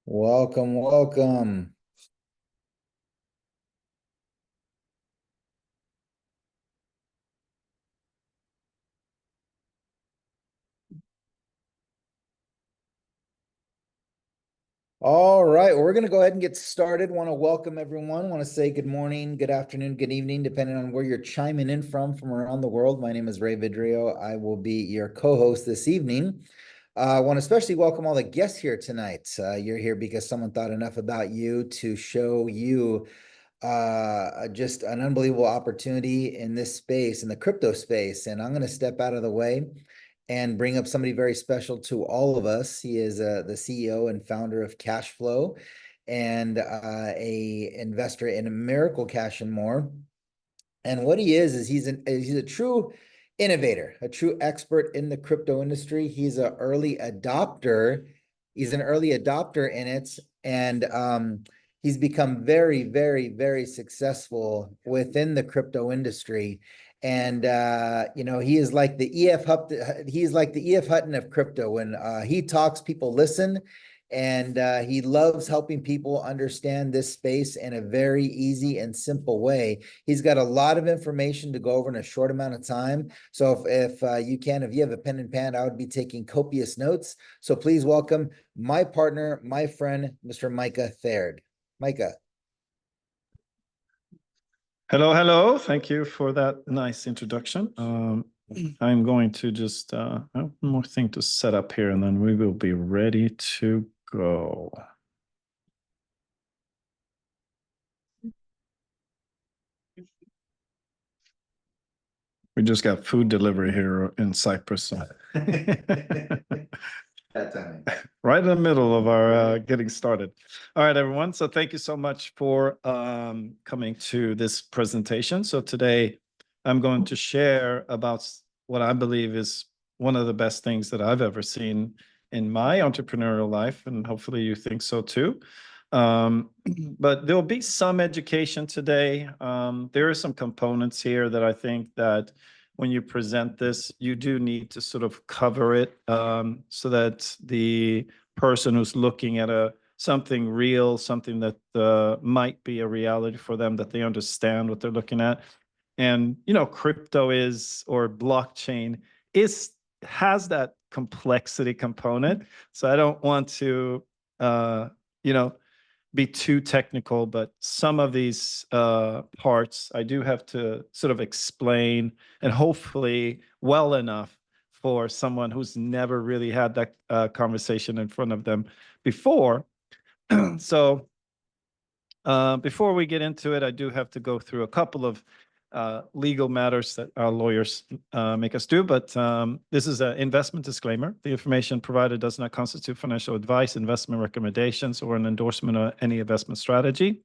Welcome, welcome. All right, we're going to go ahead and get started. Want to welcome everyone. Want to say good morning, good afternoon, good evening, depending on where you're chiming in from around the world. My name is Ray Vidrio. I will be your co-host this evening. I want to especially welcome all the guests here tonight. You're here because someone thought enough about you to show you just an unbelievable opportunity in this space, in the crypto space. And I'm going to step out of the way and bring up somebody very special to all of us. He is the CEO and founder of Cashflow and a investor in Miracle Cash and More. And what he is he's a true innovator, a true expert in the crypto industry. He's an early adopter. He's an early adopter in it, and he's become very, very, very successful within the crypto industry. And he is like the EF Hutton, he's like the EF Hutton of crypto. When he talks, people listen, and he loves helping people understand this space in a very easy and simple way. He's got a lot of information to go over in a short amount of time. So if you have a pen and pad, I would be taking copious notes. So please welcome my partner, my friend, Mr. Micah Therd. Micah. Hello, hello. Thank you for that nice introduction. I'm going to just one more thing to set up here, and then we will be ready to go. We just got food delivery here in Cyprus. Right in the middle of our getting started. All right, everyone. So thank you so much for coming to this presentation. So today I'm going to share about what I believe is one of the best things that I've ever seen in my entrepreneurial life, and hopefully you think so too. But there will be some education today. There are some components here that I think that when you present this, you do need to sort of cover it so that the person who's looking at something real, something that might be a reality for them, that they understand what they're looking at. And, crypto or blockchain has that complexity component. So I don't want to, be too technical, but some of these parts I do have to sort of explain, and hopefully well enough for someone who's never really had that conversation in front of them before. So before we get into it, I do have to go through a couple of legal matters that our lawyers make us do, but this is an investment disclaimer. The information provided does not constitute financial advice, investment recommendations, or an endorsement of any investment strategy.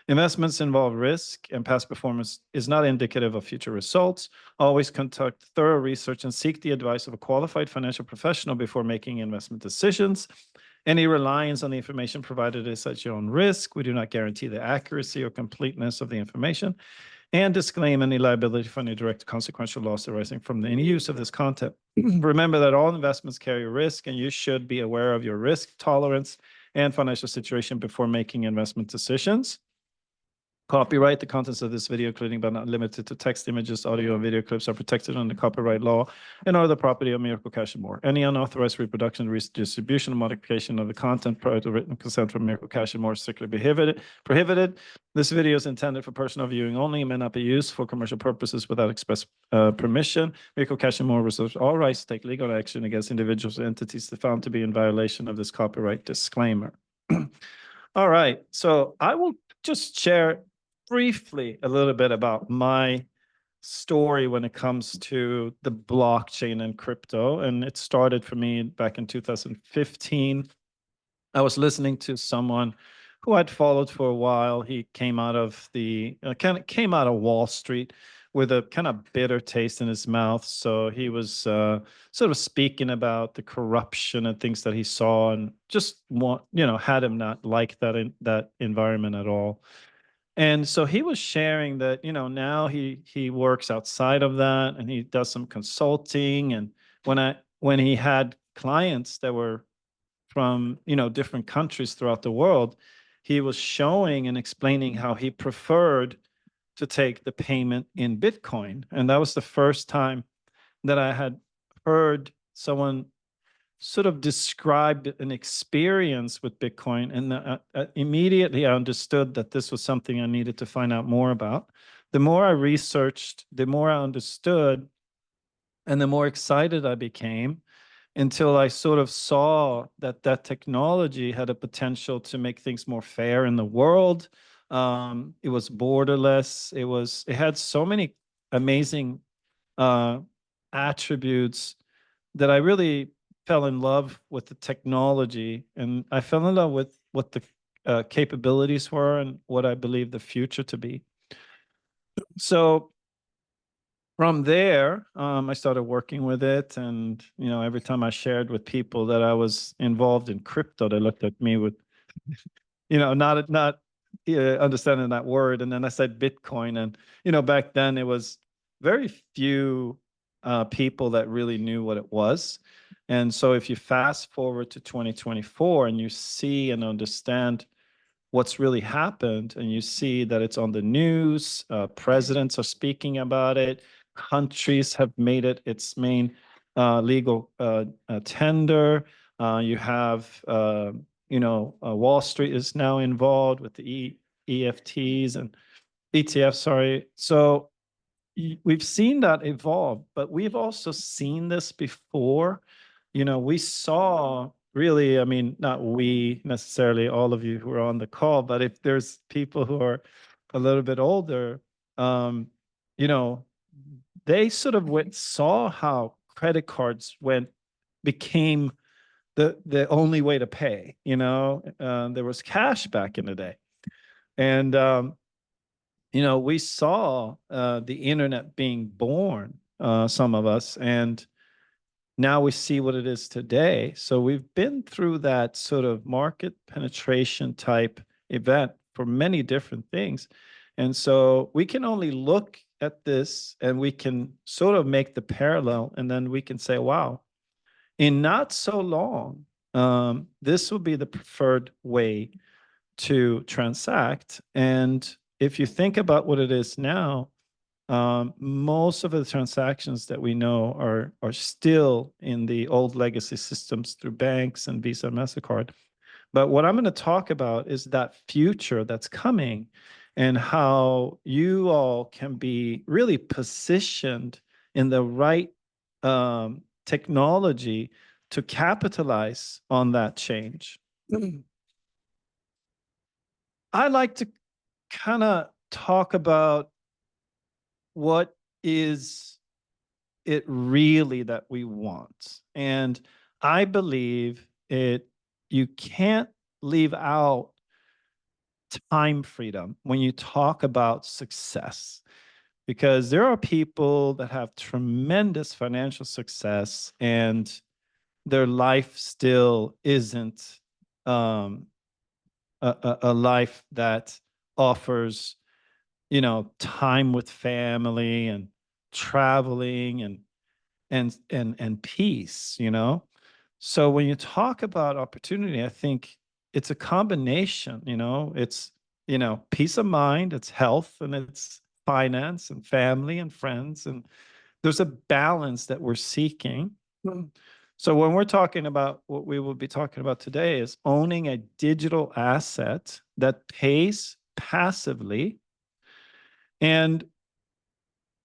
Investments involve risk, and past performance is not indicative of future results. Always conduct thorough research and seek the advice of a qualified financial professional before making investment decisions. Any reliance on the information provided is at your own risk. We do not guarantee the accuracy or completeness of the information, and disclaim any liability for any direct consequential loss arising from any use of this content. Remember that all investments carry risk, and you should be aware of your risk tolerance and financial situation before making investment decisions. Copyright: the contents of this video, including but not limited to text, images, audio, and video clips, are protected under copyright law and are the property of Miracle Cash and More. Any unauthorized reproduction, redistribution, or modification of the content prior to written consent from Miracle Cash and More is strictly prohibited. This video is intended for personal viewing only and may not be used for commercial purposes without express permission. Miracle Cash and More reserves all rights to take legal action against individuals or entities found to be in violation of this copyright disclaimer. All right, so I will just share briefly a little bit about my story when it comes to the blockchain and crypto. And it started for me back in 2015. I was listening to someone who I'd followed for a while. He came out of came out of Wall Street with a kind of bitter taste in his mouth. So he was sort of speaking about the corruption and things that he saw, and just had him not like that environment at all. And so he was sharing that, now he works outside of that and he does some consulting. And when he had clients that were from, different countries throughout the world, he was showing and explaining how he preferred to take the payment in Bitcoin. And that was the first time that I had heard someone sort of described an experience with Bitcoin. And immediately I understood that this was something I needed to find out more about. The more I researched, the more I understood, and the more excited I became, until I sort of saw that that technology had a potential to make things more fair in the world. It was borderless. It had so many amazing uh, attributes that I really fell in love with the technology, and I fell in love with what the capabilities were and what I believe the future to be. So from there, I started working with it, and every time I shared with people that I was involved in crypto, they looked at me with, not understanding that word. And then I said Bitcoin, and back then it was very few people that really knew what it was. And so if you fast forward to 2024 and you see and understand what's really happened, and you see that it's on the news, presidents are speaking about it, countries have made it its main legal tender. You have, Wall Street is now involved with the EFTs and ETFs, sorry. So we've seen that evolve, but we've also seen this before. We saw really, I mean, not we necessarily, all of you who are on the call, but if there's people who are a little bit older, you know, they sort of saw how credit cards became the only way to pay. There was cash back in the day. And we saw the internet being born, some of us, and now we see what it is today. So we've been through that sort of market penetration type event for many different things. And so we can only look at this and we can sort of make the parallel, and then we can say, wow, in not so long, this will be the preferred way to transact. And if you think about what it is now, most of the transactions that we know are still in the old legacy systems through banks and Visa and MasterCard. But what I'm going to talk about is that future that's coming, and how you all can be really positioned in the right technology to capitalize on that change. I like to kind of talk about what is it really that we want. And I believe you can't leave out time freedom when you talk about success, because there are people that have tremendous financial success and their life still isn't a life that offers time with family and traveling and peace. So when you talk about opportunity, I think it's a combination. It's peace of mind, it's health, and it's finance and family and friends, and there's a balance that we're seeking. So when we're talking about what we will be talking about today is owning a digital asset that pays passively. And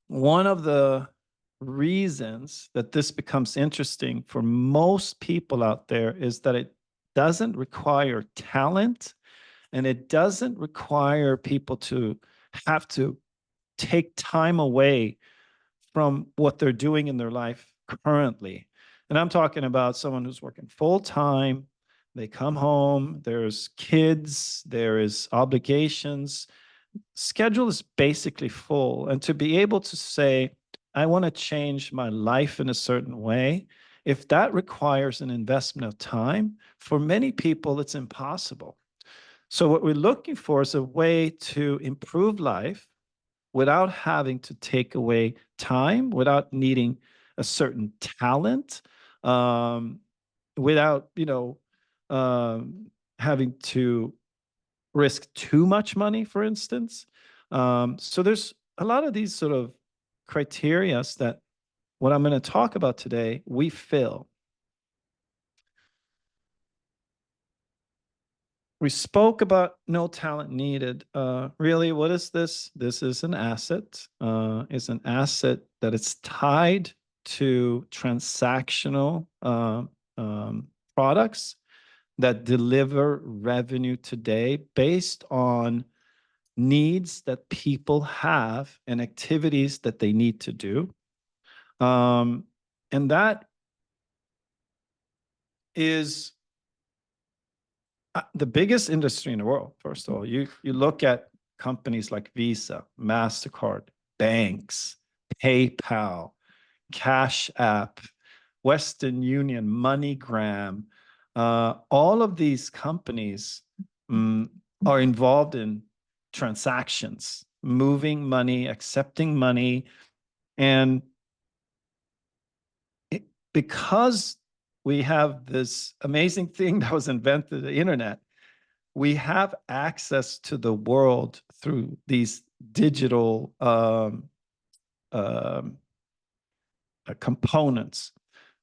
one of the reasons that this becomes interesting for most people out there is that it doesn't require talent, and it doesn't require people to have to take time away from what they're doing in their life currently. And I'm talking about someone who's working full time. They come home, there's kids, there is obligations. Schedule is basically full. And to be able to say, I want to change my life in a certain way, if that requires an investment of time, for many people, it's impossible. So what we're looking for is a way to improve life without having to take away time, without needing a certain talent, without, having to risk too much money, for instance. So there's a lot of these sort of criterias that what I'm going to talk about today, we fill. We spoke about no talent needed. Really, what is this? This is an asset. It's an asset that is tied to transactional products that deliver revenue today based on needs that people have and activities that they need to do. And that is the biggest industry in the world. First of all, you look at companies like Visa, MasterCard, banks, PayPal, Cash App, Western Union, MoneyGram. All of these companies are involved in transactions, moving money, accepting money. And because we have this amazing thing that was invented, the internet, we have access to the world through these digital components.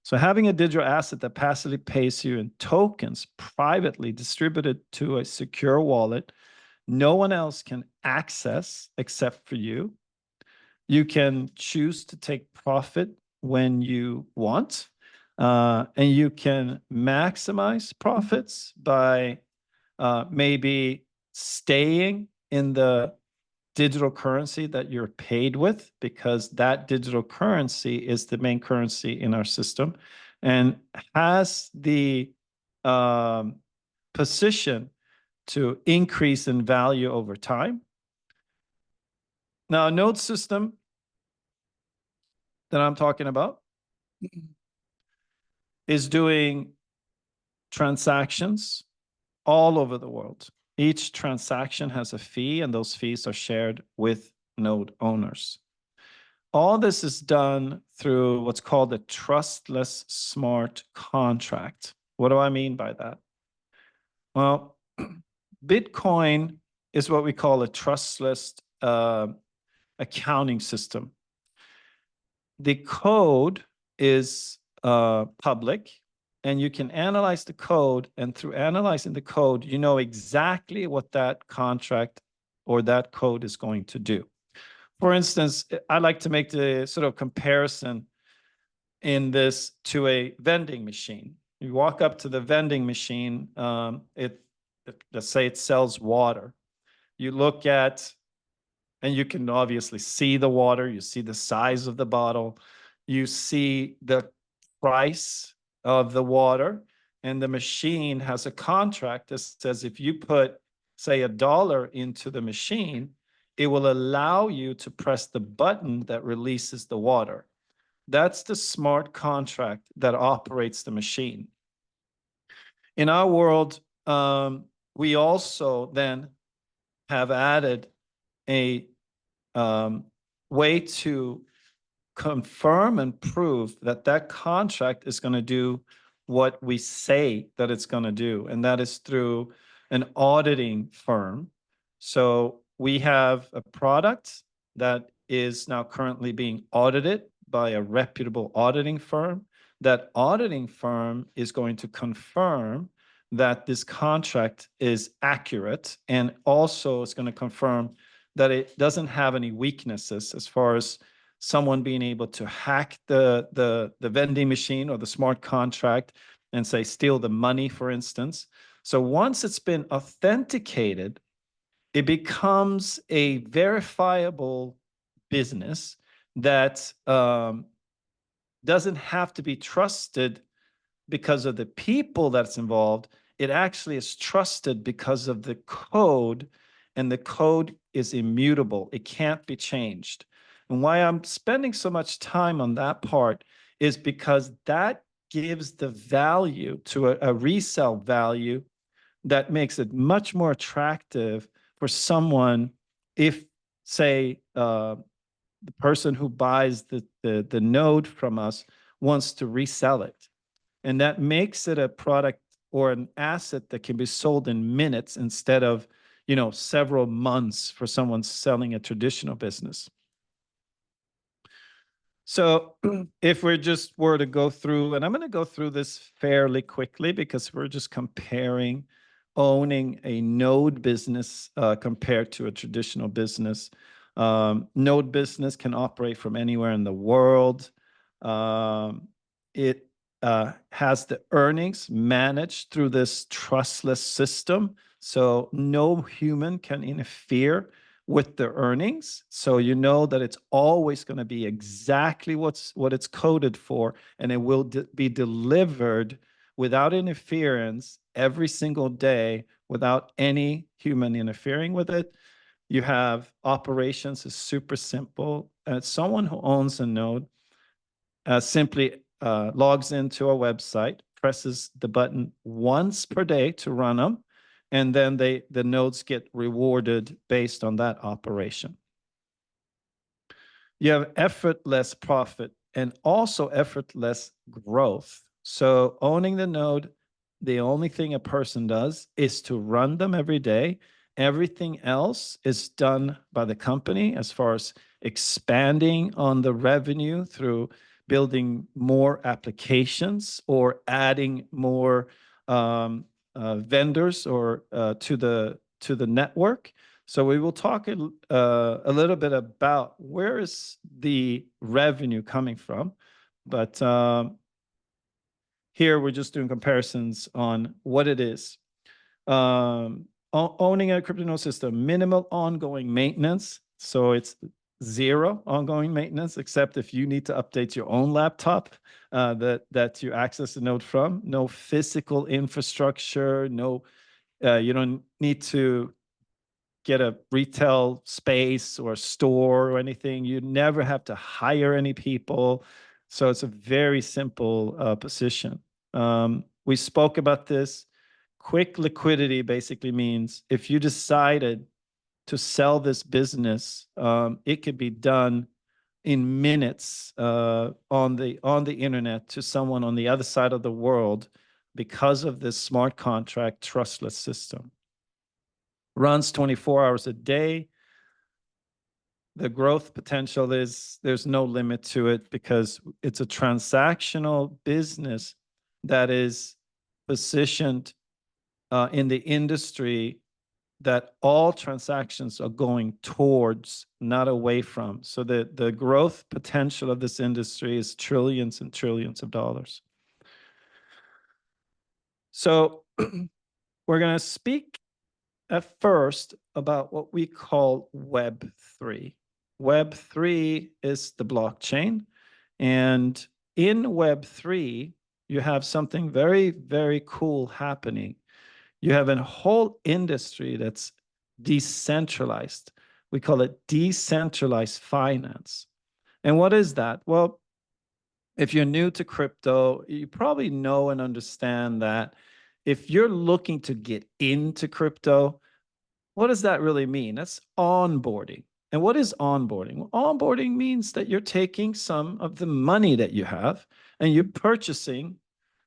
So having a digital asset that passively pays you in tokens privately distributed to a secure wallet, no one else can access except for you. You can choose to take profit when you want, and you can maximize profits by maybe staying in the digital currency that you're paid with, because that digital currency is the main currency in our system and has the position to increase in value over time. Now, a node system that I'm talking about is doing transactions all over the world. Each transaction has a fee, and those fees are shared with node owners. All this is done through what's called a trustless smart contract. What do I mean by that? Well, Bitcoin is what we call a trustless accounting system. The code is public, and you can analyze the code, and through analyzing the code, you know exactly what that contract or that code is going to do. For instance, I like to make the sort of comparison in this to a vending machine. You walk up to the vending machine, let's say it sells water. You look at, and you can obviously see the water, you see the size of the bottle, you see the price of the water, and the machine has a contract that says if you put, say, $1 into the machine, it will allow you to press the button that releases the water. That's the smart contract that operates the machine. In our world, we also then have added a way to confirm and prove that that contract is going to do what we say that it's going to do, and that is through an auditing firm. So we have a product that is now currently being audited by a reputable auditing firm. That auditing firm is going to confirm that this contract is accurate, and also is going to confirm that it doesn't have any weaknesses as far as someone being able to hack the vending machine or the smart contract and, say, steal the money, for instance. So once it's been authenticated, it becomes a verifiable business that doesn't have to be trusted because of the people that's involved. It actually is trusted because of the code, and the code is immutable. It can't be changed. And why I'm spending so much time on that part is because that gives the value to a resale value that makes it much more attractive for someone if, say, the person who buys the node from us wants to resell it. And that makes it a product or an asset that can be sold in minutes instead of, several months for someone selling a traditional business. So if we just were to go through, and I'm going to go through this fairly quickly because we're just comparing owning a node business compared to a traditional business. Node business can operate from anywhere in the world. It has the earnings managed through this trustless system. So no human can interfere with the earnings. So you know that it's always going to be exactly what it's coded for, and it will be delivered without interference every single day without any human interfering with it. You have operations is super simple. Someone who owns a node simply logs into a website, presses the button once per day to run them, and then the nodes get rewarded based on that operation. You have effortless profit and also effortless growth. So owning the node, the only thing a person does is to run them every day. Everything else is done by the company as far as expanding on the revenue through building more applications or adding more vendors or to the network. So we will talk a little bit about where is the revenue coming from, but here we're just doing comparisons on what it is. Owning a crypto node system, minimal ongoing maintenance. So it's zero ongoing maintenance, except if you need to update your own laptop that you access the node from. No physical infrastructure. No, you don't need to get a retail space or a store or anything. You never have to hire any people. So it's a very simple position. We spoke about this. Quick liquidity basically means if you decided to sell this business, it could be done in minutes on the internet to someone on the other side of the world because of this smart contract trustless system. Runs 24 hours a day. The growth potential is there's no limit to it because it's a transactional business that is positioned in the industry that all transactions are going towards, not away from. So the growth potential of this industry is trillions and trillions of dollars. So we're going to speak at first about what we call Web3. Web3 is the blockchain. And in Web3, you have something very, very cool happening. You have a whole industry that's decentralized. We call it decentralized finance. And what is that? Well, if you're new to crypto, you probably know and understand that if you're looking to get into crypto, what does that really mean? That's onboarding. And what is onboarding? Well, onboarding means that you're taking some of the money that you have and you're purchasing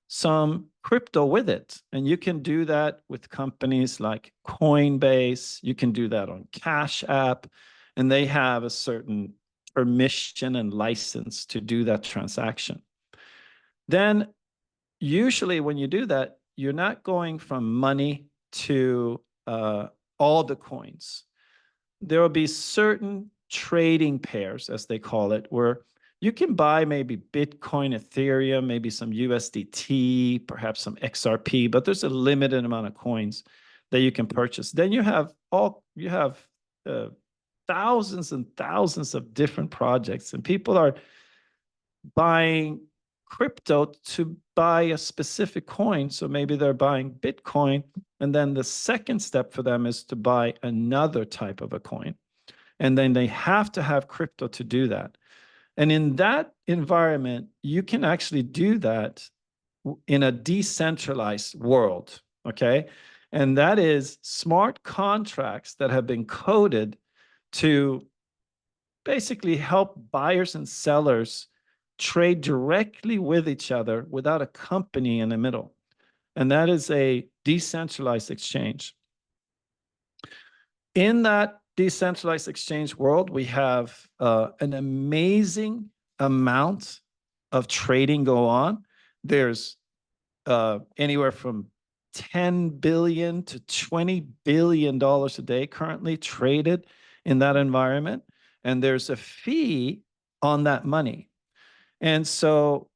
some crypto with it. And you can do that with companies like Coinbase. You can do that on Cash App, and they have a certain permission and license to do that transaction. Then usually when you do that, you're not going from money to all the coins. There will be certain trading pairs, as they call it, where you can buy maybe Bitcoin, Ethereum, maybe some USDT, perhaps some XRP, but there's a limited amount of coins that you can purchase. Then you have thousands and thousands of different projects, and people are buying crypto to buy a specific coin. So maybe they're buying Bitcoin, and then the second step for them is to buy another type of a coin. And then they have to have crypto to do that. And in that environment, you can actually do that in a decentralized world, okay? And that is smart contracts that have been coded to basically help buyers and sellers trade directly with each other without a company in the middle. And that is a decentralized exchange. In that decentralized exchange world, we have an amazing amount of trading go on. There's anywhere from 10 billion to 20 billion dollars a day currently traded in that environment, and there's a fee on that money. And so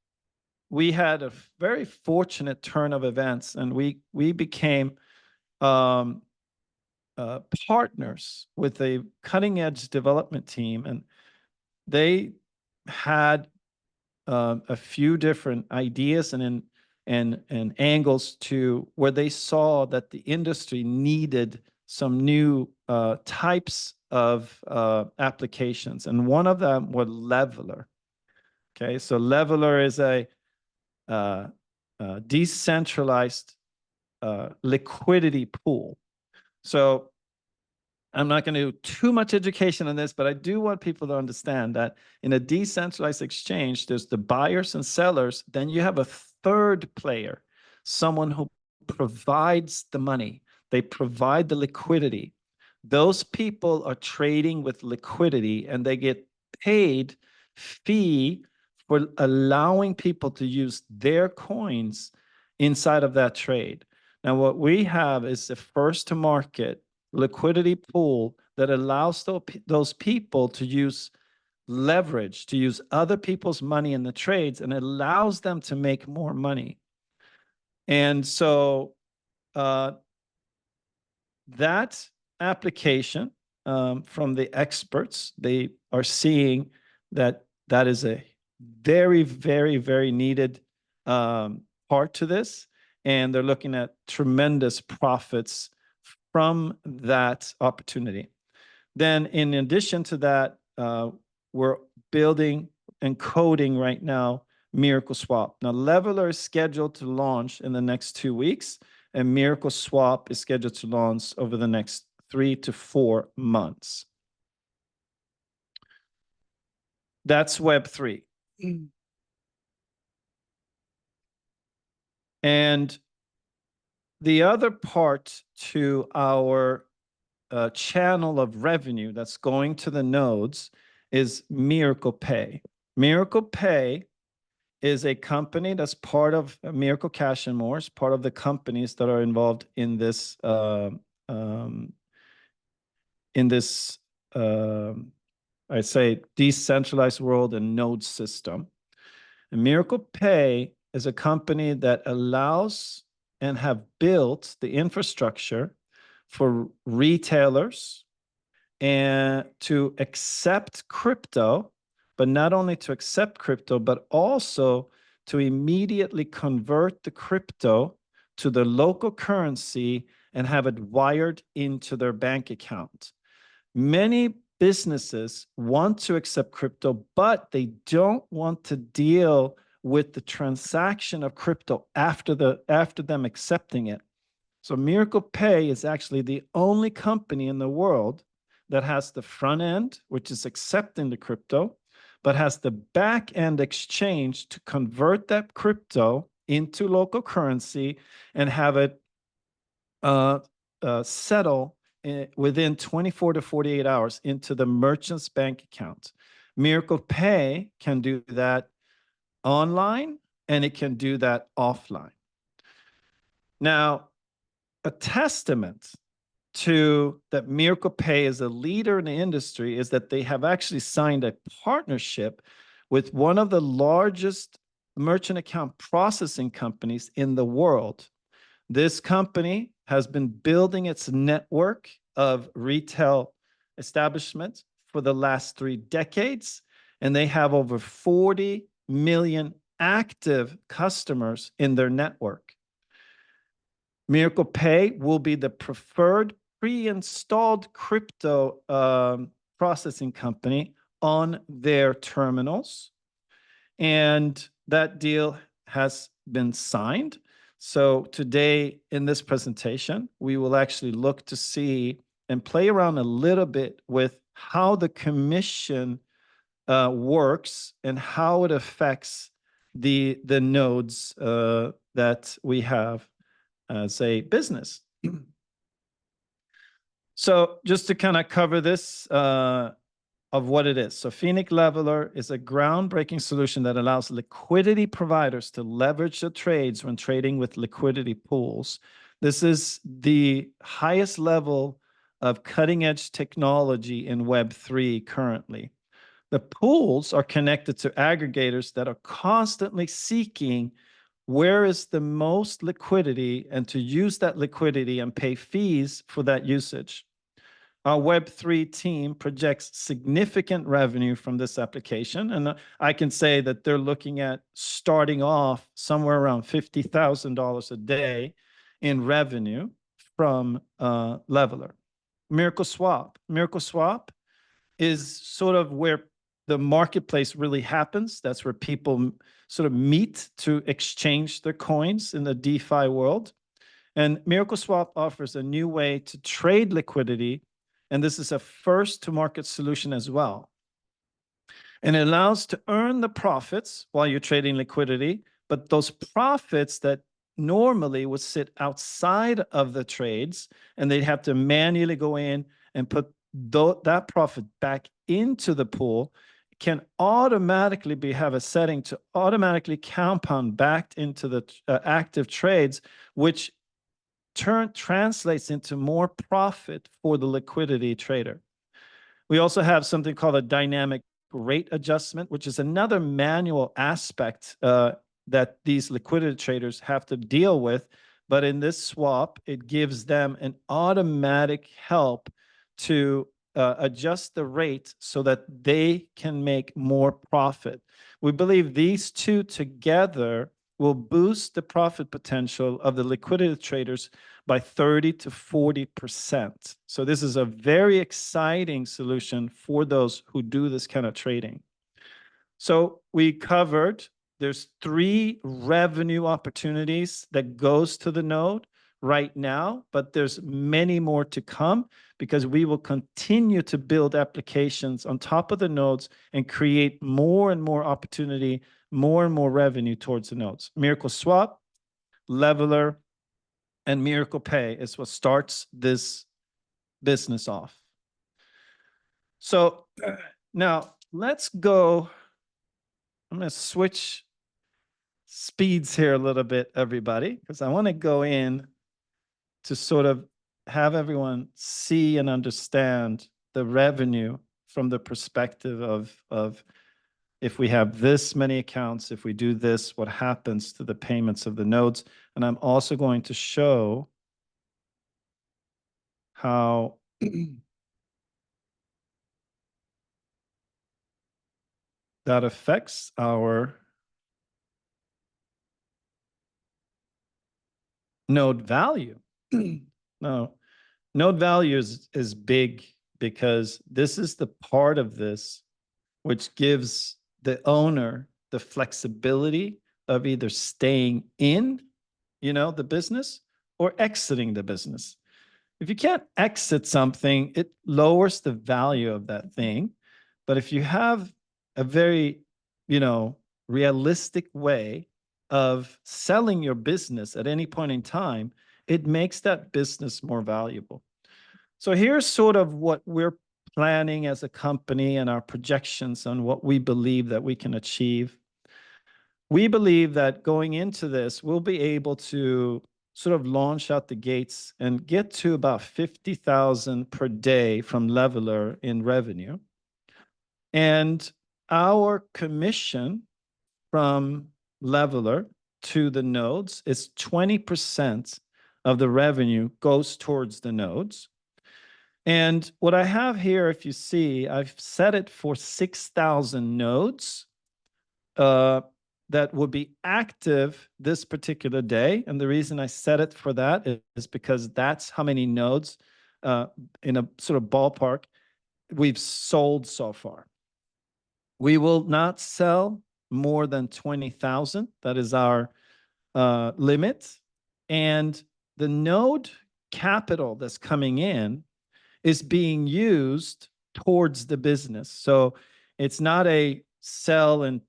we had a very fortunate turn of events, and we became partners with a cutting edge development team, and they had a few different ideas and angles to where they saw that the industry needed some new types of applications, and one of them was Leveler. Okay, so Leveler is a decentralized liquidity pool. So I'm not going to do too much education on this, but I do want people to understand that in a decentralized exchange, there's the buyers and sellers. Then you have a third player, someone who provides the money. They provide the liquidity. Those people are trading with liquidity, and they get paid fee for allowing people to use their coins inside of that trade. Now, what we have is the first to market liquidity pool that allows those people to use leverage, to use other people's money in the trades, and allows them to make more money. And so that application from the experts, they are seeing that that is a very, very, very needed part to this. And they're looking at tremendous profits from that opportunity. Then in addition to that, we're building and coding right now Miracle Swap. Now, Leveler is scheduled to launch in the next 2 weeks, and Miracle Swap is scheduled to launch over the next 3 to 4 months. That's Web3. And the other part to our channel of revenue that's going to the nodes is Miracle Pay. Miracle Pay is a company that's part of Miracle Cash and More, part of the companies that are involved in this I'd say decentralized world and node system. And Miracle Pay is a company that allows and have built the infrastructure for retailers and to accept crypto, but not only to accept crypto, but also to immediately convert the crypto to the local currency and have it wired into their bank account. Many businesses want to accept crypto, but they don't want to deal with the transaction of crypto after them accepting it. So Miracle Pay is actually the only company in the world that has the front end, which is accepting the crypto, but has the back end exchange to convert that crypto into local currency and have it settle within 24 to 48 hours into the merchant's bank account. Miracle Pay can do that online, and it can do that offline. Now, a testament to that Miracle Pay is a leader in the industry is that they have actually signed a partnership with one of the largest merchant account processing companies in the world. This company has been building its network of retail establishments for the last 3 decades, and they have over 40 million active customers in their network. Miracle Pay will be the preferred pre-installed crypto processing company on their terminals. And that deal has been signed. So today in this presentation, we will actually look to see and play around a little bit with how the commission works and how it affects the nodes that we have as a business. So just to kind of cover this of what it is. So Phoenix Leveler is a groundbreaking solution that allows liquidity providers to leverage the trades when trading with liquidity pools. This is the highest level of cutting edge technology in Web3 currently. The pools are connected to aggregators that are constantly seeking where is the most liquidity and to use that liquidity and pay fees for that usage. Our Web3 team projects significant revenue from this application. And I can say that they're looking at starting off somewhere around $50,000 a day in revenue from Leveler. Miracle Swap. Miracle Swap is sort of where the marketplace really happens. That's where people sort of meet to exchange their coins in the DeFi world. And Miracle Swap offers a new way to trade liquidity. And this is a first to market solution as well. And it allows to earn the profits while you're trading liquidity, but those profits that normally would sit outside of the trades and they'd have to manually go in and put that profit back into the pool can automatically have a setting to automatically compound back into the active trades, which translates into more profit for the liquidity trader. We also have something called a dynamic rate adjustment, which is another manual aspect that these liquidity traders have to deal with. But in this swap, it gives them an automatic help to adjust the rate so that they can make more profit. We believe these two together will boost the profit potential of the liquidity traders by 30 to 40%. So this is a very exciting solution for those who do this kind of trading. So we covered, there's 3 revenue opportunities that goes to the node right now, but there's many more to come because we will continue to build applications on top of the nodes and create more and more opportunity, more and more revenue towards the nodes. Miracle Swap, Leveler, and Miracle Pay is what starts this business off. So now let's go. I'm going to switch speeds here a little bit, everybody, because I want to go in to sort of have everyone see and understand the revenue from the perspective of if we have this many accounts, if we do this, what happens to the payments of the nodes. And I'm also going to show how that affects our node value. No, node value is big because this is the part of this which gives the owner the flexibility of either staying in, the business or exiting the business. If you can't exit something, it lowers the value of that thing. But if you have a very, realistic way of selling your business at any point in time, it makes that business more valuable. So here's sort of what we're planning as a company and our projections on what we believe that we can achieve. We believe that going into this, we'll be able to sort of launch out the gates and get to about 50,000 per day from Leveler in revenue. And our commission from Leveler to the nodes is 20% of the revenue goes towards the nodes. And what I have here, if you see, I've set it for 6,000 nodes that would be active this particular day. And the reason I set it for that is because that's how many nodes in a sort of ballpark we've sold so far. We will not sell more than 20,000. That is our limit. And the node capital that's coming in is being used towards the business. So it's not a sell and,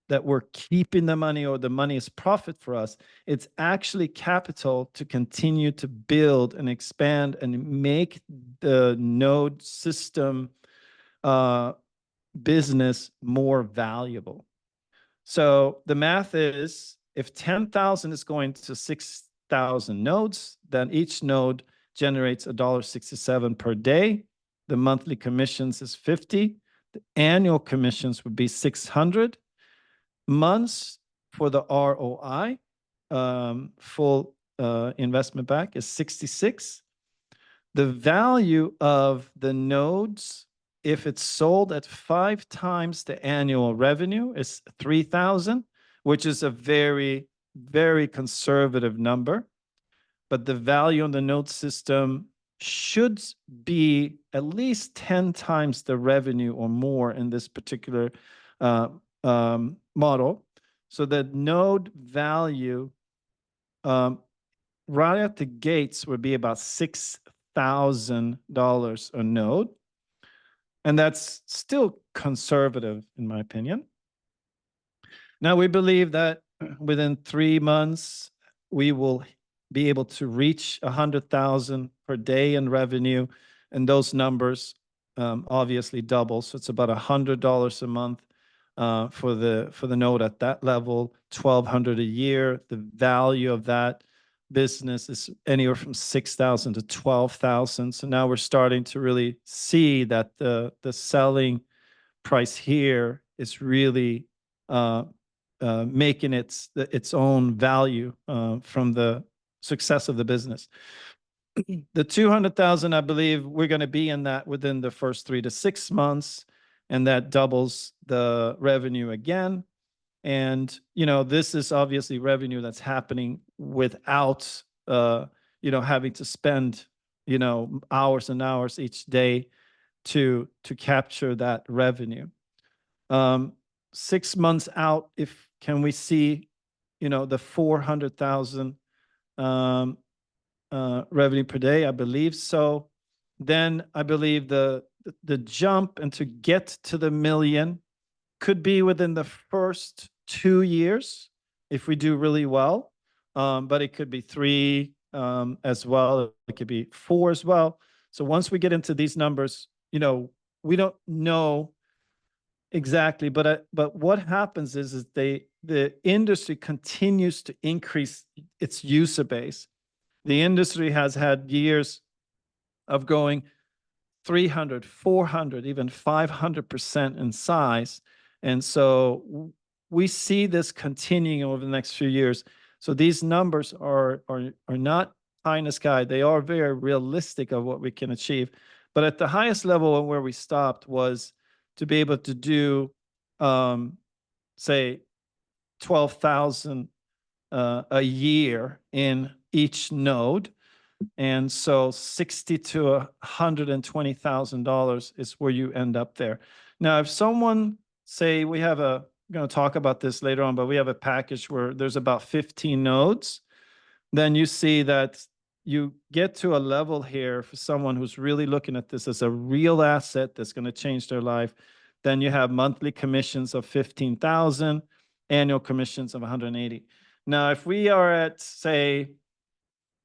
that we're keeping the money or the money is profit for us. It's actually capital to continue to build and expand and make the node system business more valuable. So the math is, if 10,000 is going to 6,000 nodes, then each node generates $1.67 per day. The monthly commissions is 50. The annual commissions would be 600. Months for the ROI, full investment back, is 66. The value of the nodes, if it's sold at 5 times the annual revenue, is 3,000, which is a very, very conservative number. But the value on the node system should be at least 10 times the revenue or more in this particular model. So the node value right at the gates would be about $6,000 a node. And that's still conservative, in my opinion. Now, we believe that within 3 months, we will be able to reach 100,000 per day in revenue. And those numbers obviously double. So it's about $100 a month for the node at that level, $1,200 a year. The value of that business is anywhere from 6,000 to 12,000. So now we're starting to really see that the selling price here is really making its own value from the success of the business. The 200,000, I believe we're going to be in that within the first 3 to 6 months, and that doubles the revenue again. And, this is obviously revenue that's happening without, having to spend, hours and hours each day to capture that revenue. 6 months out, can we see, the 400,000 revenue per day? I believe so. Then I believe the jump and to get to the million could be within the first 2 years if we do really well. But it could be 3 as well. It could be 4 as well. So once we get into these numbers, we don't know exactly, but what happens is the industry continues to increase its user base. The industry has had years of going 300, 400, even 500% in size. And so we see this continuing over the next few years. So these numbers are not pie in the sky. They are very realistic of what we can achieve. But at the highest level and where we stopped was to be able to do, say, 12,000 a year in each node. And so $60,000 to $120,000 is where you end up there. Now, if someone, say, we're going to talk about this later on, but we have a package where there's about 15 nodes, then you see that you get to a level here for someone who's really looking at this as a real asset that's going to change their life. Then you have monthly commissions of 15,000, annual commissions of 180. Now, if we are at, say,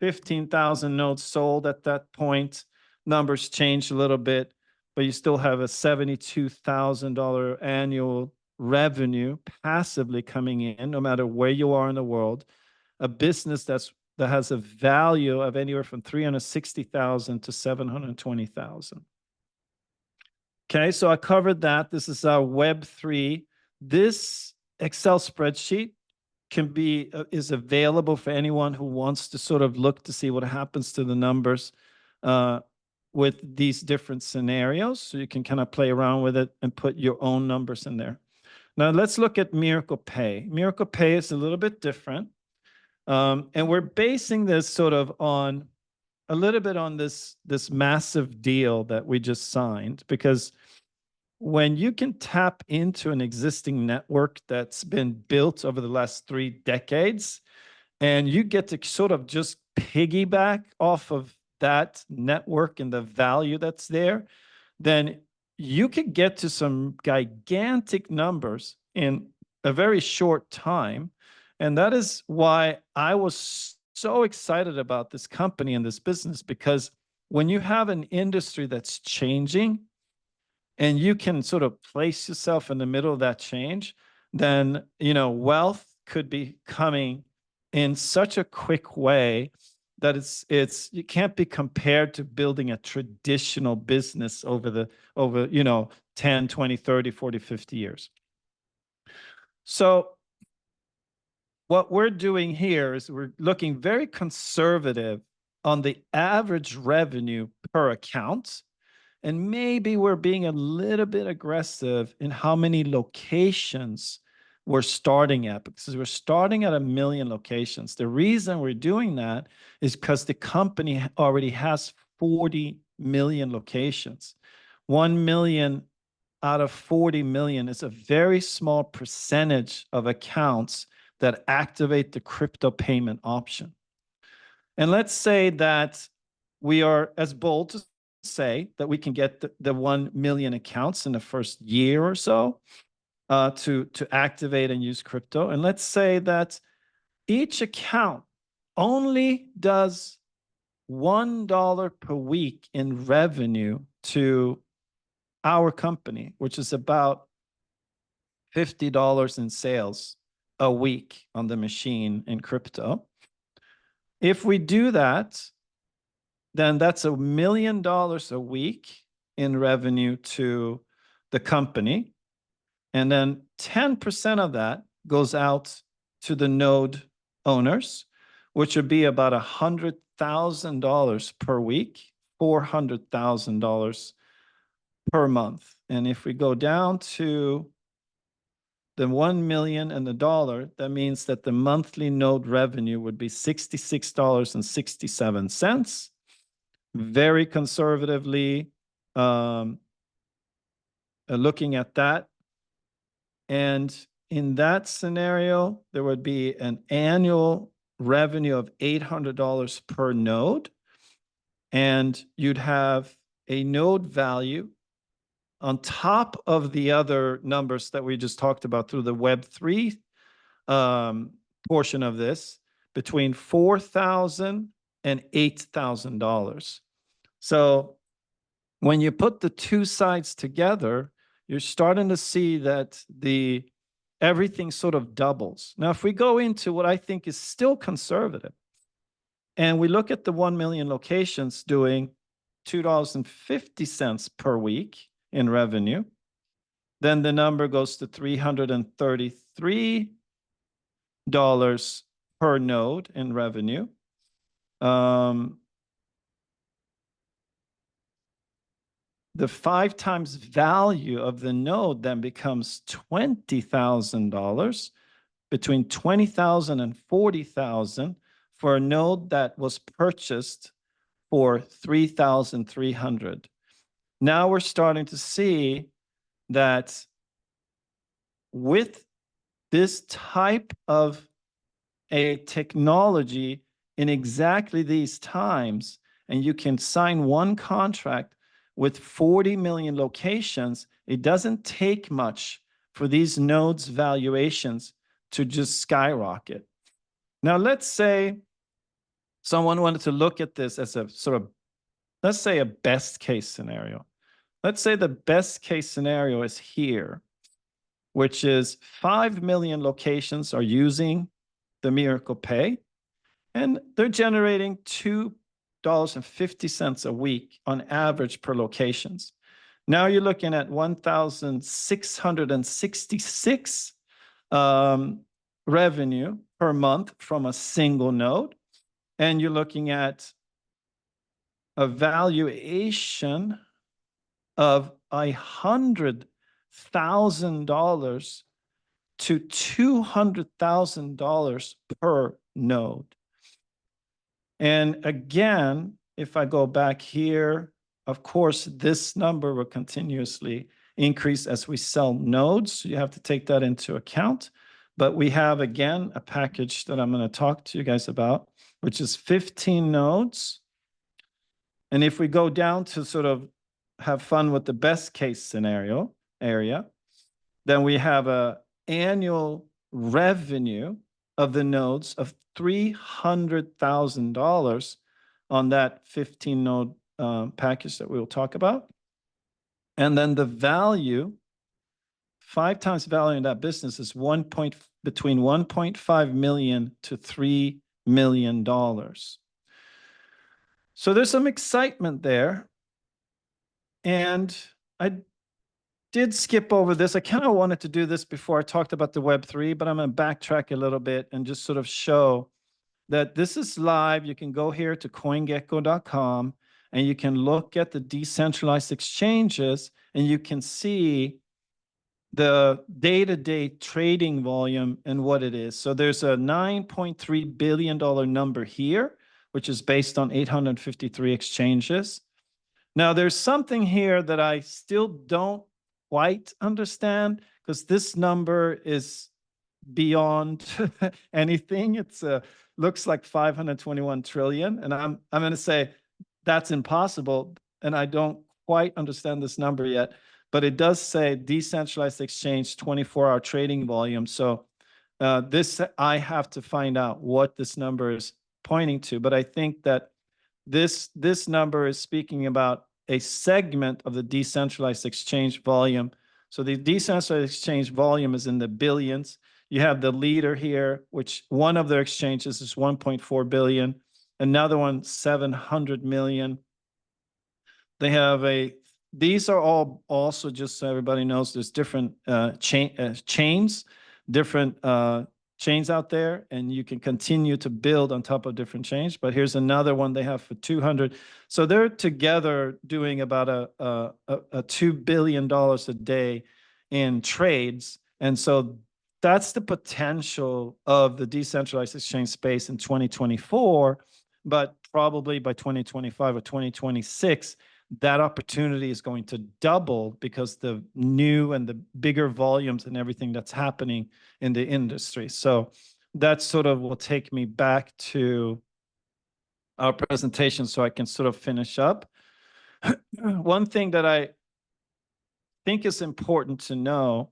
15,000 nodes sold at that point, numbers change a little bit, but you still have a $72,000 annual revenue passively coming in, no matter where you are in the world. A business that has a value of anywhere from 360,000 to 720,000. Okay, so I covered that. This is our Web3. This Excel spreadsheet is available for anyone who wants to sort of look to see what happens to the numbers with these different scenarios. So you can kind of play around with it and put your own numbers in there. Now let's look at Miracle Pay. Miracle Pay is a little bit different. And we're basing this sort of on a little bit on this massive deal that we just signed, because when you can tap into an existing network that's been built over the last 3 decades, and you get to sort of just piggyback off of that network and the value that's there, then you could get to some gigantic numbers in a very short time. And that is why I was so excited about this company and this business, because when you have an industry that's changing and you can sort of place yourself in the middle of that change, then, wealth could be coming in such a quick way that you can't be compared to building a traditional business over 10, 20, 30, 40, 50 years. So what we're doing here is we're looking very conservative on the average revenue per account. And maybe we're being a little bit aggressive in how many locations we're starting at, because we're starting at 1 million locations. The reason we're doing that is because the company already has 40 million locations. 1 million out of 40 million is a very small percentage of accounts that activate the crypto payment option. And let's say that we are as bold to say that we can get the 1 million accounts in the first year or so to activate and use crypto. And let's say that each account only does $1 per week in revenue to our company, which is about $50 in sales a week on the machine in crypto. If we do that, then that's $1 million a week in revenue to the company. And then 10% of that goes out to the node owners, which would be about $100,000 per week, $400,000 per month. And if we go down to the 1 million and the dollar, that means that the monthly node revenue would be $66.67. Very conservatively looking at that. And in that scenario, there would be an annual revenue of $800 per node. And you'd have a node value on top of the other numbers that we just talked about through the Web3 portion of this, between $4,000 and $8,000. So when you put the two sides together, you're starting to see that everything sort of doubles. Now, if we go into what I think is still conservative, and we look at the 1 million locations doing $2.50 per week in revenue, then the number goes to $333 per node in revenue. The 5 times value of the node then becomes $20,000, between $20,000 and $40,000 for a node that was purchased for $3,300. Now we're starting to see that with this type of a technology in exactly these times, and you can sign one contract with 40 million locations, it doesn't take much for these nodes' valuations to just skyrocket. Now, let's say someone wanted to look at this as a sort of, let's say, a best case scenario. Let's say the best case scenario is here, which is 5 million locations are using the Miracle Pay, and they're generating $2.50 a week on average per locations. Now you're looking at 1,666 revenue per month from a single node. And you're looking at a valuation of $100,000 to $200,000 per node. And again, if I go back here, of course, this number will continuously increase as we sell nodes. So you have to take that into account. But we have, again, a package that I'm going to talk to you guys about, which is 15 nodes. And if we go down to sort of have fun with the best case scenario area, then we have a annual revenue of the nodes of $300,000 on that 15 node package that we'll talk about. And then the value, 5 times value in that business is between 1.5 million to $3 million. So there's some excitement there. And I did skip over this. I kind of wanted to do this before I talked about the Web3, but I'm going to backtrack a little bit and just sort of show that this is live. You can go here to CoinGecko.com and you can look at the decentralized exchanges and you can see the day-to-day trading volume and what it is. So there's a $9.3 billion number here, which is based on 853 exchanges. Now, there's something here that I still don't quite understand, because this number is beyond anything. It's looks like 521 trillion, and I'm going to say that's impossible, and I don't quite understand this number yet. But it does say decentralized exchange 24-hour trading volume. So this, I have to find out what this number is pointing to. But I think that this number is speaking about a segment of the decentralized exchange volume. So the decentralized exchange volume is in the billions. You have the leader here, which one of their exchanges is 1.4 billion. Another one, 700 million. They have these are all also, just so everybody knows, there's different chains, different chains out there, and you can continue to build on top of different chains. But here's another one they have for 200. So they're together doing about a $2 billion a day in trades. And so that's the potential of the decentralized exchange space in 2024, but probably by 2025 or 2026, that opportunity is going to double because the new and the bigger volumes and everything that's happening in the industry. So that sort of will take me back to our presentation so I can sort of finish up. One thing that I think is important to know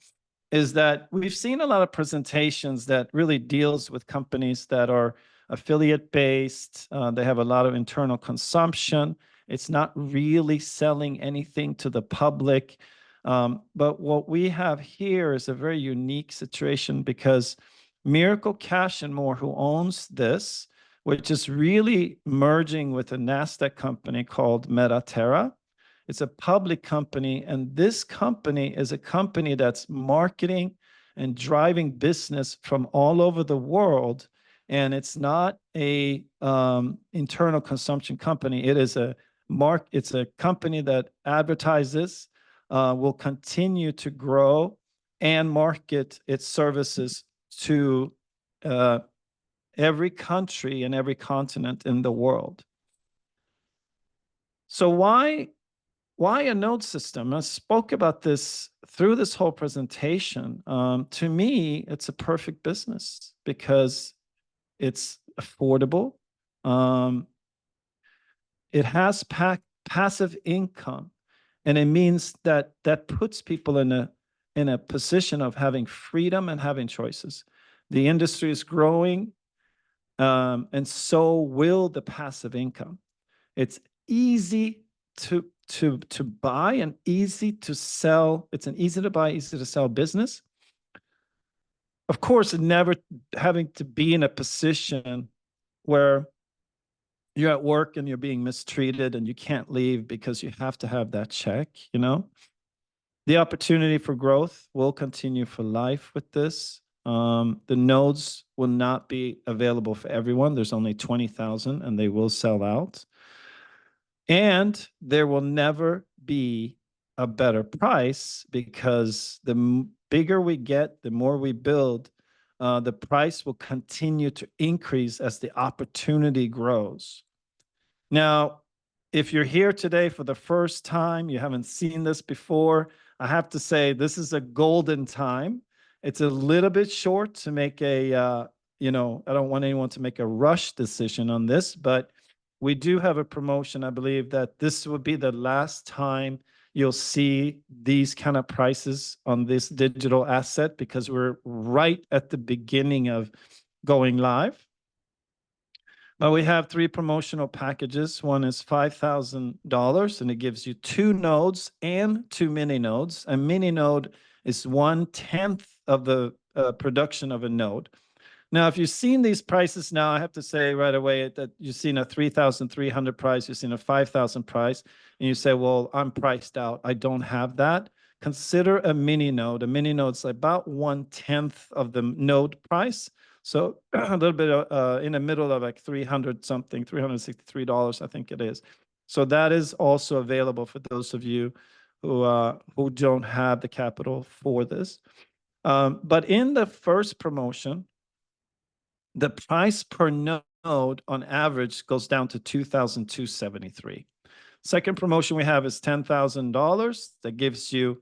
is that we've seen a lot of presentations that really deals with companies that are affiliate based. They have a lot of internal consumption. It's not really selling anything to the public. But what we have here is a very unique situation, because Miracle Cash and More, who owns this, which is really merging with a NASDAQ company called Metaterra. It's a public company, and this company is a company that's marketing and driving business from all over the world. And it's not a internal consumption company. It is it's a company that advertises, will continue to grow and market its services to every country and every continent in the world. So why a node system? I spoke about this through this whole presentation. To me, it's a perfect business because it's affordable. It has passive income, and it means that puts people in a position of having freedom and having choices. The industry is growing, and so will the passive income. It's easy to buy and easy to sell. It's an easy to buy, easy to sell business. Of course, never having to be in a position where you're at work and you're being mistreated and you can't leave because you have to have that check, you know? The opportunity for growth will continue for life with this. The nodes will not be available for everyone. There's only 20,000 and they will sell out. And there will never be a better price, because the bigger we get, the more we build, the price will continue to increase as the opportunity grows. Now, if you're here today for the first time, you haven't seen this before, I have to say this is a golden time. It's a little bit short to make a, you know, I don't want anyone to make a rush decision on this, but we do have a promotion. I believe that this would be the last time you'll see these kind of prices on this digital asset, because we're right at the beginning of going live. But we have 3 promotional packages. One is $5,000, and it gives you 2 nodes and 2 mini nodes. A mini node is 1/10 of the production of a node. Now, if you've seen these prices now, I have to say right away that you've seen a 3,300 price, you've seen a 5,000 price, and you say, well, I'm priced out. I don't have that. Consider a mini node. A mini node is about 1/10 of the node price. So a little bit in the middle of like 300 something, $363, I think it is. So that is also available for those of you who don't have the capital for this. But in the first promotion, the price per node on average goes down to $2,273. Second promotion we have is $10,000. That gives you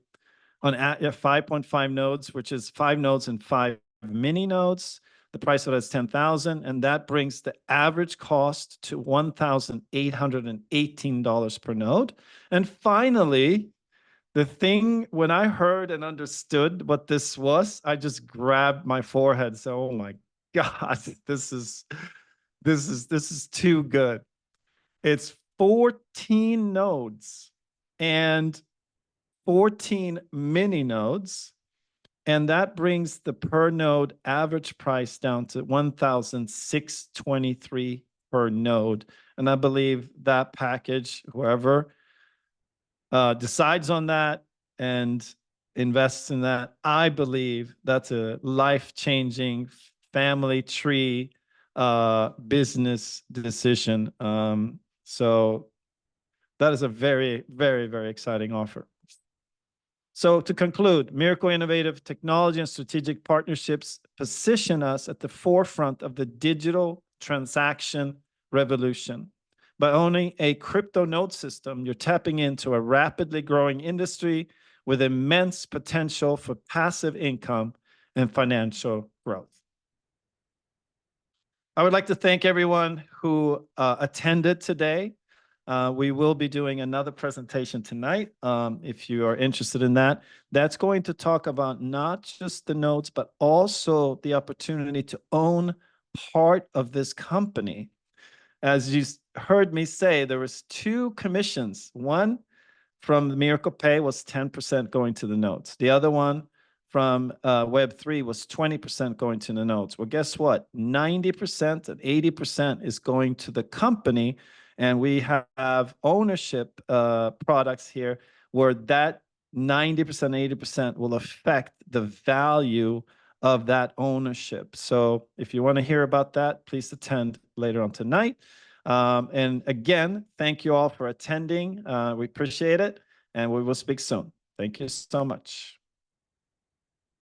on 5.5 nodes, which is 5 nodes and 5 mini nodes. The price of that is $10,000, and that brings the average cost to $1,818 per node. And finally, the thing, when I heard and understood what this was, I just grabbed my forehead. So, oh my God, this is too good. It's 14 nodes and 14 mini nodes, and that brings the per node average price down to $1,623 per node. And I believe that package, whoever decides on that and invests in that, I believe that's a life-changing family tree business decision. So that is a very, very, very exciting offer. So to conclude, Miracle Innovative Technology and strategic partnerships position us at the forefront of the digital transaction revolution. By owning a crypto node system, you're tapping into a rapidly growing industry with immense potential for passive income and financial growth. I would like to thank everyone who attended today. We will be doing another presentation tonight. If you are interested in that, that's going to talk about not just the nodes, but also the opportunity to own part of this company. As you heard me say, there was 2 commissions. One from the Miracle Pay was 10% going to the nodes. The other one from Web3 was 20% going to the nodes. Well, guess what? 90% and 80% is going to the company. And we have ownership products here where that 90%, 80% will affect the value of that ownership. So if you want to hear about that, please attend later on tonight. And again, thank you all for attending. We appreciate it, and we will speak soon. Thank you so much.